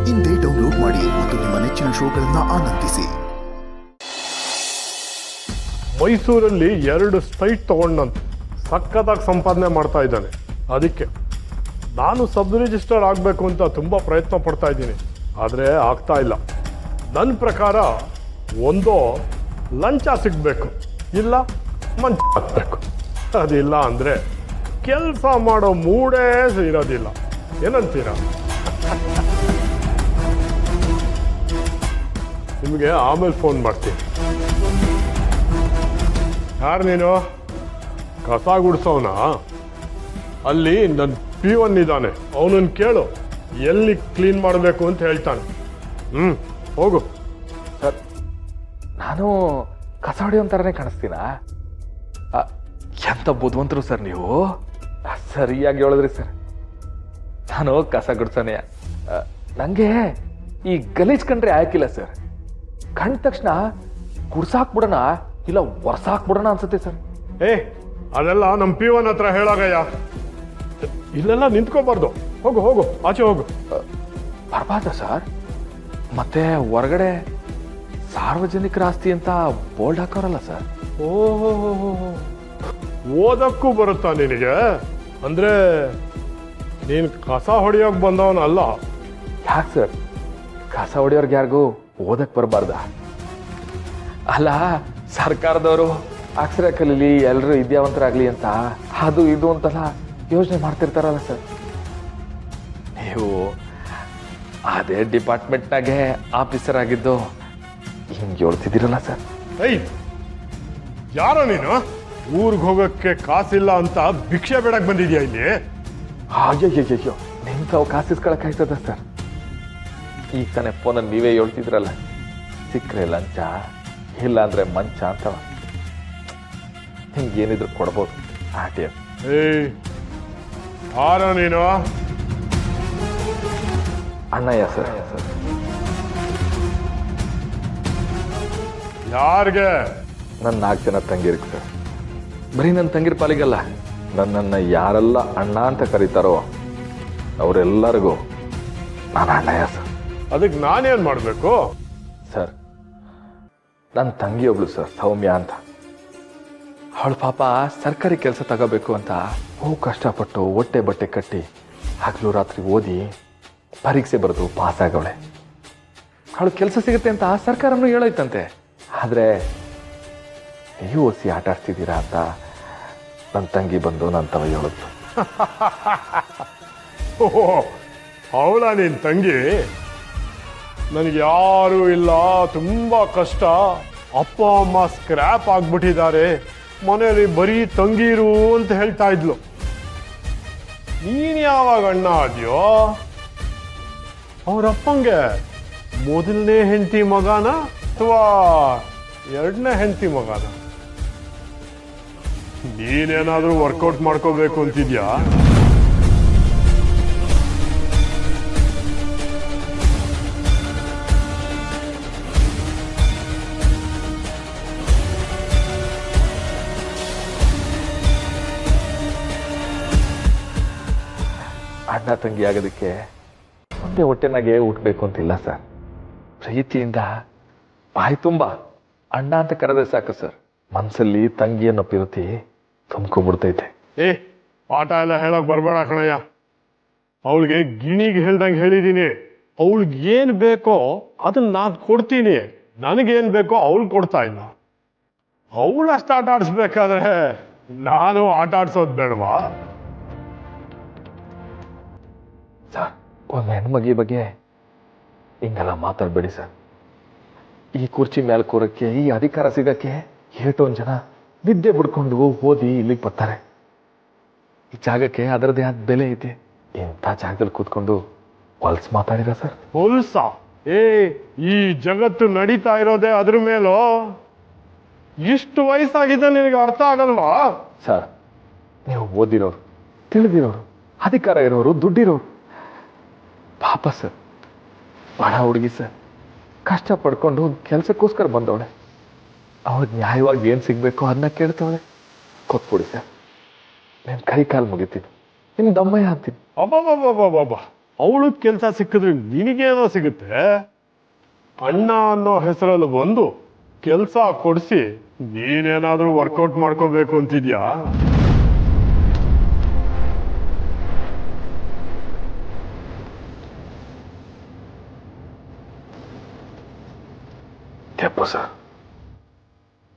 ಇಂದೇ ಡೌನ್ಲೋಡ್ ಮಾಡಿ ಮತ್ತು ನಿಮ್ಮ ನೆಚ್ಚಿನ ಶೋಗಳನ್ನು ಆನಂದಿಸಿ. ಮೈಸೂರಲ್ಲಿ 2 ಸೈಟ್ ತಗೊಂಡಂತೆ ಸಖತ್ತಾಗಿ ಸಂಪಾದನೆ ಮಾಡ್ತಾ ಇದ್ದಾನೆ. ಅದಕ್ಕೆ ನಾನು ಸಬ್ ರಿಜಿಸ್ಟರ್ ಆಗಬೇಕು ಅಂತ ತುಂಬ ಪ್ರಯತ್ನ ಪಡ್ತಾ ಇದ್ದೀನಿ, ಆದರೆ ಆಗ್ತಾ ಇಲ್ಲ. ನನ್ನ ಪ್ರಕಾರ ಒಂದೋ ಲಂಚ ಸಿಗಬೇಕು, ಇಲ್ಲ ಮಂಚ ಹಾಕಬೇಕು. ಅದಿಲ್ಲ ಅಂದರೆ ಕೆಲಸ ಮಾಡೋ ಮೂಡೇ ಇರೋದಿಲ್ಲ. ಏನಂತೀರ? ನಿಮಗೆ ಆಮೇಲೆ ಫೋನ್ ಮಾಡ್ತೀನಿ. ಯಾರು ನೀನು? ಕಸ ಗುಡಿಸೋನಾ? ಅಲ್ಲಿ ನನ್ನ P1 ಇದ್ದಾನೆ, ಅವನನ್ನು ಕೇಳು ಎಲ್ಲಿ ಕ್ಲೀನ್ ಮಾಡಬೇಕು ಅಂತ ಹೇಳ್ತಾನೆ. ಹೋಗು. ಸರ್, ನಾನು ಕಸ ಹೊಡೆಯೋಂಥರನೇ ಕಾಣಿಸ್ತೀನಾ? ಎಂಥ ಬುದ್ಧಿವಂತರು ಸರ್ ನೀವು. ಸರಿಯಾಗಿ ಹೇಳಿದ್ರಿ ಸರ್. ನಾನು ಕಸ ಗುಡ್ಸೋನೆ. ನನಗೆ ಈ ಗಲೀಜ್ ಕಂಡ್ರೆ ಆಯ್ಕಿಲ್ಲ ಸರ್. ಕಂಡ ತಕ್ಷಣ ಗುಡ್ಸಾಕ್ಬಿಡೋಣ ಇಲ್ಲ ಒರ್ಸಾಕ್ಬಿಡೋಣ ಅನ್ಸುತ್ತೆ ಸರ್. ಅದೆಲ್ಲ ನಮ್ಮ P1 ಹತ್ರ ಹೇಳಾಗಯ್ಯ. ಇಲ್ಲೆಲ್ಲ ನಿಂತ್ಕೋಬಾರ್ದು. ಹೋಗು ಹೋಗು, ಆಚೆ ಹೋಗು. ಬರ್ಬಾರ್ದ ಸರ್? ಮತ್ತೆ ಹೊರಗಡೆ ಸಾರ್ವಜನಿಕರ ಆಸ್ತಿ ಅಂತ ಬೋರ್ಡ್ ಹಾಕೋರಲ್ಲ ಸರ್. ಓಹೋ, ಓದಕ್ಕೂ ಬರುತ್ತಾ ನಿನಗೆ? ಅಂದ್ರೆ ನೀನು ಕಸ ಹೊಡೆಯೋಕೆ ಬಂದವನಲ್ಲ. ಯಾಕೆ ಸರ್? ಕಸ ಹೊಡೆಯೋರ್ಗೆ ಯಾರಿಗೂ ಓದಕ್ಕೆ ಬರಬಾರ್ದ? ಅಲ್ಲ, ಸರ್ಕಾರದವರು ಅಕ್ಷರ ಕಲೀಲಿ, ಎಲ್ಲರೂ ವಿದ್ಯಾವಂತರಾಗಲಿ ಅಂತ ಅದು ಇದು ಅಂತೆಲ್ಲ ಯೋಚನೆ ಮಾಡ್ತಿರ್ತಾರಲ್ಲ ಸರ್. ನೀವು ಅದೇ ಡಿಪಾರ್ಟ್ಮೆಂಟ್ನಾಗೆ ಆಫೀಸರ್ ಆಗಿದ್ದು ಹಿಂಗೆ ಹೇಳ್ತಿದ್ದೀರಲ್ಲ ಸರ್. ಯಾರೋ ನೀನು? ಊರಿಗೆ ಹೋಗೋಕ್ಕೆ ಕಾಸಿಲ್ಲ ಅಂತ ಭಿಕ್ಷೆ ಬೇಡಕ್ಕೆ ಬಂದಿದ್ಯಾ ಇಲ್ಲಿ? ಅಯ್ಯೋ, ನಿಮ್ಗೆ ಕಾಸಿಸ್ಕೊಳಕ್ಕಾಯ್ತದ ಸರ್? ಈಗ ತಾನೇ ಫೋನಲ್ಲಿ ನೀವೇ ಹೇಳ್ತಿದ್ರಲ್ಲ, ಸಿಕ್ಕರೆ ಲಂಚ, ಇಲ್ಲ ಅಂದ್ರೆ ಮಂಚ ಅಂತವ. ಹಿಂಗೇನಿದ್ರು ಕೊಡ್ಬೋದು. ಯಾರೋ ನೀನು? ಅಣ್ಣಯ್ಯ ಸರ್. ಯಾರಿಗೆ? ನನ್ನ 4 ಜನ ತಂಗಿರಿಗೆ ಸರ್. ಬರೀ ನನ್ನ ತಂಗಿರ ಪಾಲಿಗಲ್ಲ, ನನ್ನನ್ನು ಯಾರೆಲ್ಲ ಅಣ್ಣ ಅಂತ ಕರೀತಾರೋ ಅವರೆಲ್ಲರಿಗೂ ನಾನು ಅಣ್ಣಯ್ಯ ಸರ್. ಅದಕ್ಕೆ ನಾನೇನು ಮಾಡಬೇಕು ಸರ್? ನನ್ನ ತಂಗಿ ಒಬ್ಳು ಸರ್, ಸೌಮ್ಯ ಅಂತ. ಅವಳು ಪಾಪ ಸರ್ಕಾರಿ ಕೆಲಸ ತಗೋಬೇಕು ಅಂತ ಕಷ್ಟಪಟ್ಟು ಹೊಟ್ಟೆ ಬಟ್ಟೆ ಕಟ್ಟಿ ಹಗಲು ರಾತ್ರಿ ಓದಿ ಪರೀಕ್ಷೆ ಬರೆದು ಪಾಸ್ ಆಗವಳೆ. ಅವಳು ಕೆಲಸ ಸಿಗುತ್ತೆ ಅಂತ ಸರ್ಕಾರನೂ ಹೇಳೈತಂತೆ. ಆದರೆ ನೀವು ಓದಿಸಿ ಆಟ ಆಡ್ತಿದ್ದೀರಾ ಅಂತ ನನ್ನ ತಂಗಿ ಬಂದು ನನ್ನ ತವ ಹೇಳಿದ್ಲು. ಅವಳ ನಿನ್ನ ತಂಗಿ? ನನಗೆ ಯಾರೂ ಇಲ್ಲ, ತುಂಬ ಕಷ್ಟ, ಅಪ್ಪ ಅಮ್ಮ ಸ್ಕ್ರ್ಯಾಪ್ ಆಗ್ಬಿಟ್ಟಿದ್ದಾರೆ, ಮನೆಯಲ್ಲಿ ಬರೀ ತಂಗೀರು ಅಂತ ಹೇಳ್ತಾ ಇದ್ಲು. ನೀನು ಯಾವಾಗ ಅಣ್ಣ ಆದ್ಯೋ? ಅವರಪ್ಪಂಗೆ ಮೊದಲನೇ ಹೆಂಡತಿ ಮಗನ ಅಥವಾ 2ನೇ ಹೆಂಡತಿ ಮಗನ? ನೀನೇನಾದ್ರೂ ವರ್ಕೌಟ್ ಮಾಡ್ಕೋಬೇಕು ಅಂತಿದ್ಯಾ? ಅಣ್ಣ ತಂಗಿ ಆಗೋದಕ್ಕೆ ಒಂದೇ ಹೊಟ್ಟೆನಾಗೆ ಹುಟ್ಟಬೇಕು ಅಂತಿಲ್ಲ ಸರ್. ಪ್ರೀತಿಯಿಂದ ಬಾಯಿ ತುಂಬ ಅಣ್ಣ ಅಂತ ಕರೆದ್ರೆ ಸಾಕು ಸರ್, ಮನಸ್ಸಲ್ಲಿ ತಂಗಿ ಅನ್ನೋ ಪ್ರೀತಿ ತುಂಬ್ಕೊಂಡ್ಬಿಡ್ತೈತೆ. ಪಾಠ ಎಲ್ಲ ಹೇಳಕ್ ಬರ್ಬೇಡ ಕಣಯ್ಯ. ಅವಳಿಗೆ ಗಿಣಿಗೆ ಹೇಳ್ದಂಗೆ ಹೇಳಿದ್ದೀನಿ. ಅವಳಿಗೆ ಏನು ಬೇಕೋ ಅದನ್ನ ನಾನು ಕೊಡ್ತೀನಿ, ನನಗೇನು ಬೇಕೋ ಅವಳು ಕೊಡ್ತಾ ಇಲ್ಲ. ಅವಳಷ್ಟು ಆಟ ಆಡಿಸ್ಬೇಕಾದ್ರೆ ನಾನು ಆಟ ಆಡ್ಸೋದು ಬೇಡವಾ? ಸರ್, ಒಂದು ಹೆಣ್ಮಗಿ ಬಗ್ಗೆ ಹಿಂಗೆಲ್ಲ ಮಾತಾಡಬೇಡಿ ಸರ್. ಈ ಕುರ್ಚಿ ಮೇಲೆ ಕೂರಕ್ಕೆ, ಈ ಅಧಿಕಾರ ಸಿಗಕ್ಕೆ ಏಟೊಂದು ಜನ ನಿದ್ದೆ ಬಿಡ್ಕೊಂಡು ಓದಿ ಇಲ್ಲಿಗೆ ಬರ್ತಾರೆ. ಈ ಜಾಗಕ್ಕೆ ಅದರದೇ ಆದ ಬೆಲೆ ಐತೆ. ಇಂಥ ಜಾಗದಲ್ಲಿ ಕೂತ್ಕೊಂಡು ಹೊಲ್ಸ್ ಮಾತಾಡಿರ ಸರ್? ಹೊಲ್ಸ? ಈ ಜಗತ್ತು ನಡೀತಾ ಇರೋದೇ ಅದ್ರ ಮೇಲೋ. ಇಷ್ಟು ವಯಸ್ಸಾಗಿದೆ, ನಿನಗೆ ಅರ್ಥ ಆಗಲ್ವಾ? ಸರ್, ನೀವು ಓದಿರೋರು, ತಿಳಿದಿರೋರು, ಅಧಿಕಾರ ಇರೋರು, ದುಡ್ಡಿರೋರು. ಪಾಪ ಸರ್, ಬಡ ಹುಡುಗಿ ಸರ್, ಕಷ್ಟ ಪಡ್ಕೊಂಡು ಕೆಲಸಕ್ಕೋಸ್ಕರ ಬಂದವಳೆ. ಅವ್ರಿಗೆ ನ್ಯಾಯವಾಗಿ ಏನು ಸಿಗಬೇಕು ಅದನ್ನ ಕೇಳ್ತವಳೆ. ಕೊಟ್ಬಿಡಿ ಸರ್, నేను ಕೈ ಕಾಲು ಮುಗಿತೀನಿ, ನಿಮ್ಮ ದಮ್ಮಯ್ಯ ಅಂತೀನಿ. ಅಬ್ಬಬ್ಬಬ್ಬಬ್ಬ, ಅವಳು ಕೆಲಸ ಸಿಕ್ಕಿದ್ರೆ ನಿನಗೇನೋ ಸಿಗುತ್ತೆ. ಅಣ್ಣ ಅನ್ನೋ ಹೆಸರಲ್ಲಿ ಬಂದು ಕೆಲಸ ಕೊಡಿಸಿ ನೀನೇನಾದ್ರೂ ವರ್ಕೌಟ್ ಮಾಡ್ಕೋಬೇಕು ಅಂತಿದ್ಯಾ? ತೆಪ್ಪು ಸರ್,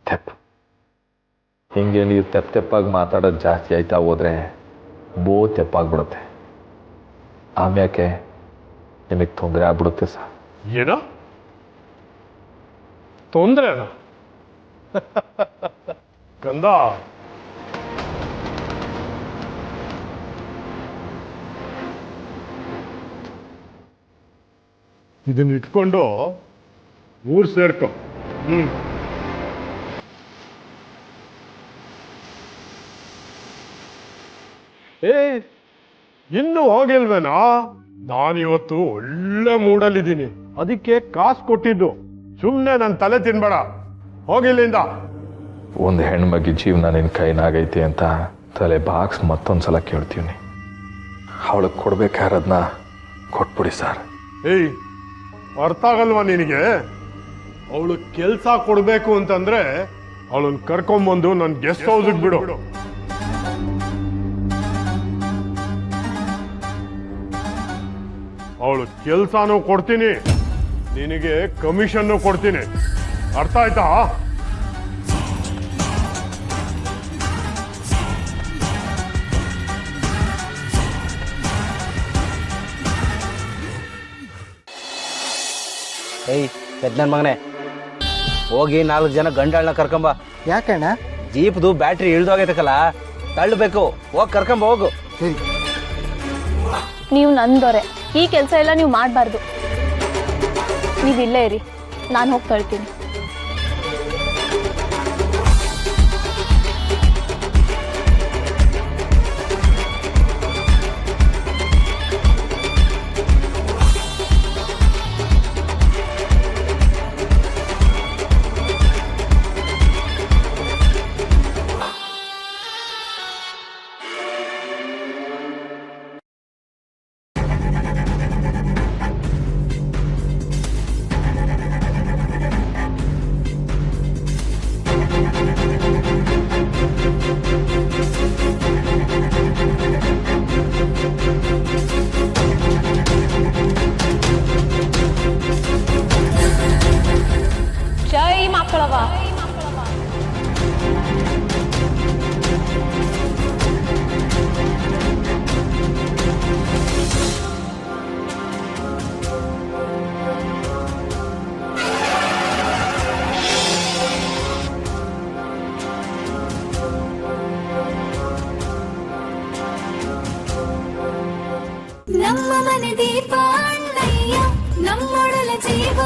ತೆಪ್ಪು. ಹಿಂಗೆ ನೀವು ತೆಪ್ಪಾಗಿ ಮಾತಾಡೋದು ಜಾಸ್ತಿ ಆಯ್ತಾ ಹೋದ್ರೆ ತೆಪ್ಪಾಗ್ಬಿಡುತ್ತೆ. ಆಮ್ಯಾಕೆ ನಿಮಗೆ ತೊಂದರೆ ಆಗ್ಬಿಡುತ್ತೆ ಸರ್. ಏನೋ ತೊಂದ್ರೆನಾ? ಗಂಧ, ಇದನ್ನ ಇಟ್ಕೊಂಡು ಊರ್ ಸೇರ್ಕೊ. ಏ, ಇನ್ನೂ ಹೋಗಿಲ್ವೇನಾ? ನಾನಿವತ್ತು ಒಳ್ಳೆ ಮೂಡಲ್ಲಿದ್ದೀನಿ, ಅದಕ್ಕೆ ಕಾಸು ಕೊಟ್ಟಿದ್ದು. ಸುಮ್ಮನೆ ನನ್ನ ತಲೆ ತಿನ್ಬೇಡ, ಹೋಗಿಲ್ಲಿಂದ. ಒಂದು ಹೆಣ್ಮಗಿ ಜೀವನ ನಿನ್ನ ಕೈನಾಗೈತಿ ಅಂತ ತಲೆ ಬಾಕ್ಸ್ ಮತ್ತೊಂದ್ಸಲ ಕೇಳ್ತೀವಿ. ಅವಳಿಗೆ ಕೊಡ್ಬೇಕಾರದನ್ನ ಕೊಟ್ಬಿಡಿ ಸರ್. ಏಯ್, ಅರ್ಥ ಆಗಲ್ವಾ ನಿನಗೆ? ಅವಳು ಕೆಲಸ ಕೊಡ್ಬೇಕು ಅಂತಂದ್ರೆ ಅವಳನ್ನ ಕರ್ಕೊಂಬಂದು ನನ್ನ ಗೆಸ್ಟ್ ಹೌಸ್ಗೆ ಬಿಡು. ಅವಳು ಕೆಲಸನೂ ಕೊಡ್ತೀನಿ, ನಿನಗೆ ಕಮಿಷನ್ನು ಕೊಡ್ತೀನಿ. ಅರ್ಥ ಆಯ್ತಾ? ಏಯ್ ಪೆದ್ದನ ಮಗನೇ, ಹೋಗಿ 4 ಜನ ಗಂಡಳನ್ನ ಕರ್ಕೊಂಬ. ಯಾಕಣ್ಣ? ಜೀಪ್ದು ಬ್ಯಾಟ್ರಿ ಇಳ್ದೋಗೈತಕ್ಕಲ್ಲ, ತಳ್ಳಬೇಕು. ಹೋಗಿ ಕರ್ಕೊಂಬ, ಹೋಗು. ಸರಿ. ನೀವು ನಂದೊರೆ, ಈ ಕೆಲಸ ಎಲ್ಲ ನೀವು ಮಾಡಬಾರ್ದು. ನೀವು ಇಲ್ಲೇ ಇರಿ, ನಾನು ಹೋಗಿ ತಳ್ತೀನಿ. ಜೈ ಮಕ್ಕಳವ. ನಮ್ಮ ಮನೆ ದೀಪ ಅಣ್ಣಯ್ಯ, ನಮ್ಮೊಡಲ ಜೀವ